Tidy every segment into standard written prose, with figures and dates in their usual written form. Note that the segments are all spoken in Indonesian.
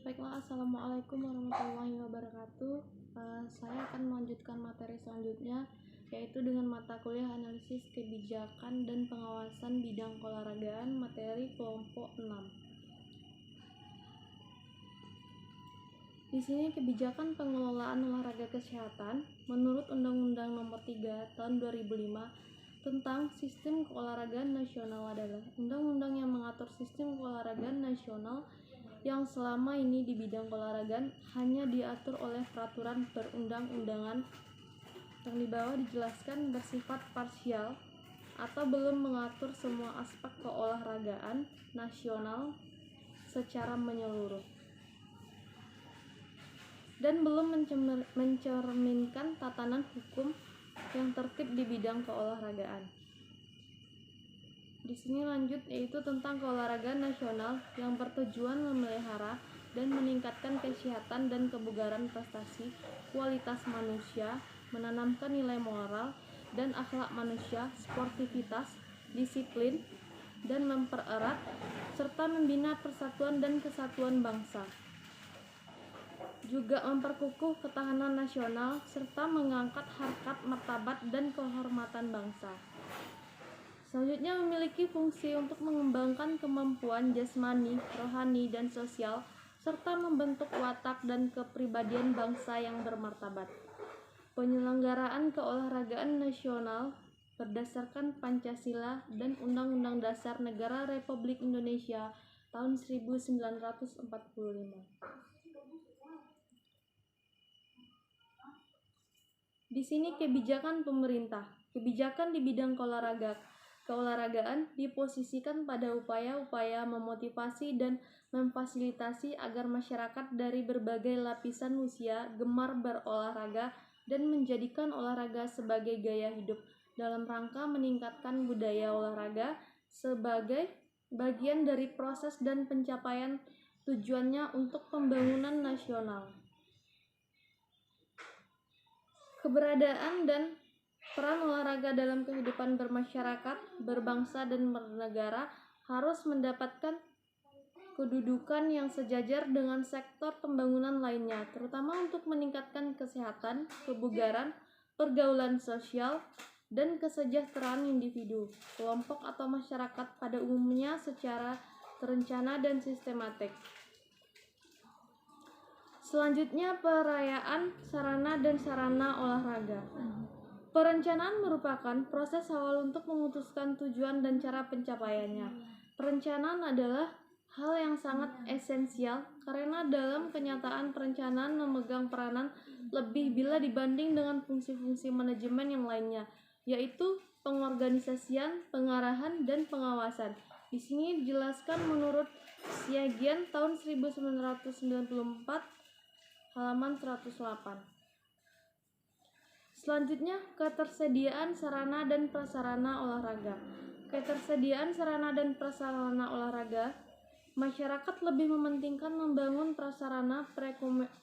Baiklah, Assalamualaikum warahmatullahi wabarakatuh. Saya akan melanjutkan materi selanjutnya, yaitu dengan mata kuliah analisis kebijakan dan pengawasan bidang keolahragaan, materi kelompok 6. Di sini kebijakan pengelolaan olahraga kesehatan menurut Undang-Undang Nomor 3 Tahun 2005 tentang Sistem Keolahragaan Nasional adalah undang-undang yang mengatur sistem keolahragaan nasional yang selama ini di bidang keolahragaan hanya diatur oleh peraturan perundang-undangan yang di bawah dijelaskan bersifat parsial atau belum mengatur semua aspek keolahragaan nasional secara menyeluruh dan belum mencerminkan tatanan hukum yang tertib di bidang keolahragaan. Di sini lanjut, yaitu tentang keolahragaan nasional yang bertujuan memelihara dan meningkatkan kesehatan dan kebugaran prestasi, kualitas manusia, menanamkan nilai moral dan akhlak manusia, sportivitas, disiplin, dan mempererat serta membina persatuan dan kesatuan bangsa. Juga memperkukuh ketahanan nasional serta mengangkat harkat martabat dan kehormatan bangsa. Selanjutnya memiliki fungsi untuk mengembangkan kemampuan jasmani, rohani, dan sosial, serta membentuk watak dan kepribadian bangsa yang bermartabat. Penyelenggaraan keolahragaan nasional berdasarkan Pancasila dan Undang-Undang Dasar Negara Republik Indonesia tahun 1945. Di sini kebijakan pemerintah. Kebijakan di bidang keolahragaan diposisikan pada upaya-upaya memotivasi dan memfasilitasi agar masyarakat dari berbagai lapisan usia gemar berolahraga dan menjadikan olahraga sebagai gaya hidup dalam rangka meningkatkan budaya olahraga sebagai bagian dari proses dan pencapaian tujuannya untuk pembangunan nasional. Keberadaan dan peran olahraga dalam kehidupan bermasyarakat, berbangsa, dan bernegara harus mendapatkan kedudukan yang sejajar dengan sektor pembangunan lainnya, terutama untuk meningkatkan kesehatan, kebugaran, pergaulan sosial, dan kesejahteraan individu, kelompok atau masyarakat pada umumnya secara terencana dan sistematik. Selanjutnya, perayaan sarana dan sarana olahraga. Perencanaan merupakan proses awal untuk memutuskan tujuan dan cara pencapaiannya. Perencanaan adalah hal yang sangat esensial karena dalam kenyataan perencanaan memegang peranan lebih bila dibanding dengan fungsi-fungsi manajemen yang lainnya, yaitu pengorganisasian, pengarahan, dan pengawasan. Di sini dijelaskan menurut Syagian tahun 1994 halaman 108. Selanjutnya, ketersediaan sarana dan prasarana olahraga. Ketersediaan sarana dan prasarana olahraga, masyarakat lebih mementingkan membangun prasarana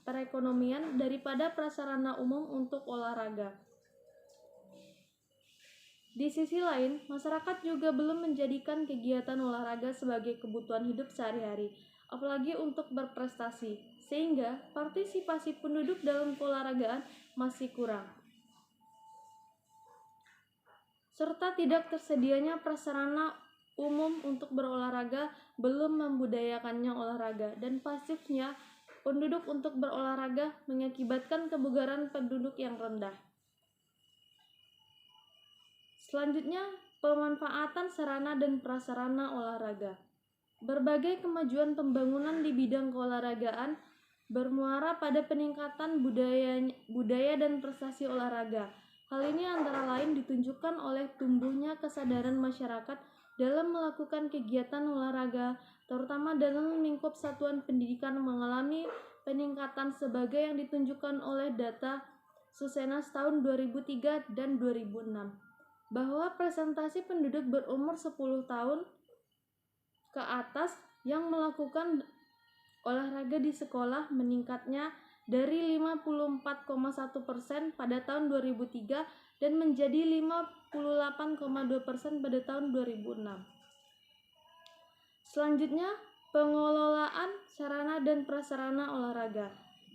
perekonomian daripada prasarana umum untuk olahraga. Di sisi lain, masyarakat juga belum menjadikan kegiatan olahraga sebagai kebutuhan hidup sehari-hari, apalagi untuk berprestasi, sehingga partisipasi penduduk dalam keolahragaan masih kurang. Serta tidak tersedianya prasarana umum untuk berolahraga belum membudayakannya olahraga, dan pasifnya penduduk untuk berolahraga mengakibatkan kebugaran penduduk yang rendah. Selanjutnya, pemanfaatan sarana dan prasarana olahraga. Berbagai kemajuan pembangunan di bidang keolahragaan bermuara pada peningkatan budaya dan prestasi olahraga. Hal ini antara lain ditunjukkan oleh tumbuhnya kesadaran masyarakat dalam melakukan kegiatan olahraga, terutama dalam lingkup satuan pendidikan mengalami peningkatan sebagai yang ditunjukkan oleh data Susenas tahun 2003 dan 2006. Bahwa presentasi penduduk berumur 10 tahun ke atas yang melakukan olahraga di sekolah meningkatnya dari 54,1% pada tahun 2003 dan menjadi 58,2% pada tahun 2006. Selanjutnya, Pengelolaan sarana dan prasarana olahraga.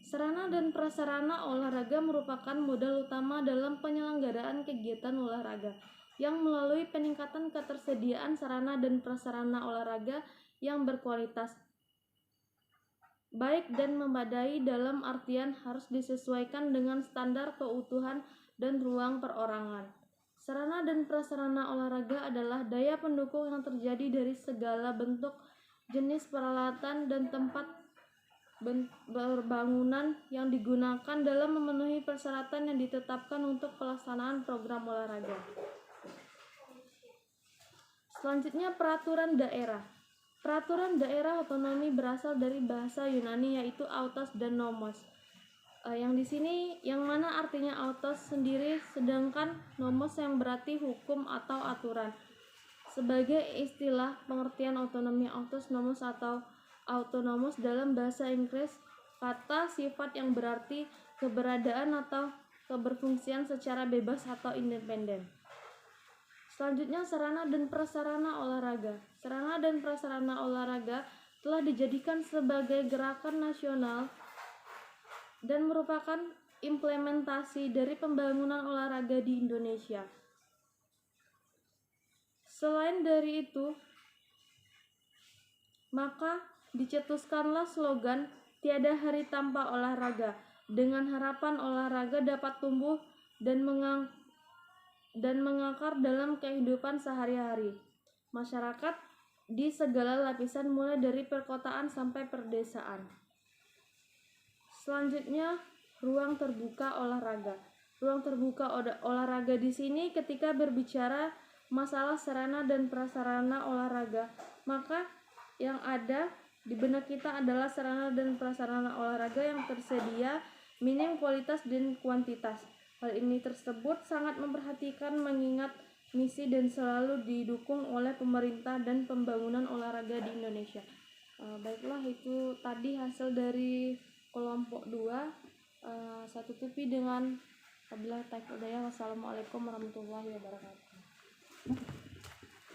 Sarana dan prasarana olahraga merupakan modal utama dalam penyelenggaraan kegiatan olahraga, yang melalui peningkatan ketersediaan sarana dan prasarana olahraga yang berkualitas, baik dan memadai dalam artian harus disesuaikan dengan standar keutuhan dan ruang perorangan. Sarana dan prasarana olahraga adalah daya pendukung yang terjadi dari segala bentuk, jenis peralatan, dan tempat berbangunan yang digunakan dalam memenuhi persyaratan yang ditetapkan untuk pelaksanaan program olahraga. Selanjutnya, peraturan daerah. Peraturan daerah otonomi berasal dari bahasa Yunani yaitu autos dan nomos. Yang di sini yang mana artinya autos sendiri, sedangkan nomos yang berarti hukum atau aturan. Sebagai istilah pengertian otonomi, autos, nomos atau autonomous dalam bahasa Inggris, kata sifat yang berarti keberadaan atau keberfungsian secara bebas atau independen. Selanjutnya, sarana dan prasarana olahraga. Sarana dan prasarana olahraga telah dijadikan sebagai gerakan nasional dan merupakan implementasi dari pembangunan olahraga di Indonesia. Selain dari itu, maka dicetuskanlah slogan "Tiada hari tanpa olahraga" dengan harapan olahraga dapat tumbuh dan mengakar dalam kehidupan sehari-hari masyarakat di segala lapisan mulai dari perkotaan sampai perdesaan. Selanjutnya, ruang terbuka olahraga. Ruang terbuka olahraga di sini ketika berbicara masalah sarana dan prasarana olahraga, maka yang ada di benak kita adalah sarana dan prasarana olahraga yang tersedia, minim kualitas dan kuantitas. Hal ini tersebut sangat memperhatikan mengingat misi dan selalu didukung oleh pemerintah dan pembangunan olahraga di Indonesia. Baiklah, itu tadi hasil dari kelompok 2. Saya tutupi dengan wabillahi taufiq wal hidayah. Wassalamualaikum warahmatullahi wabarakatuh.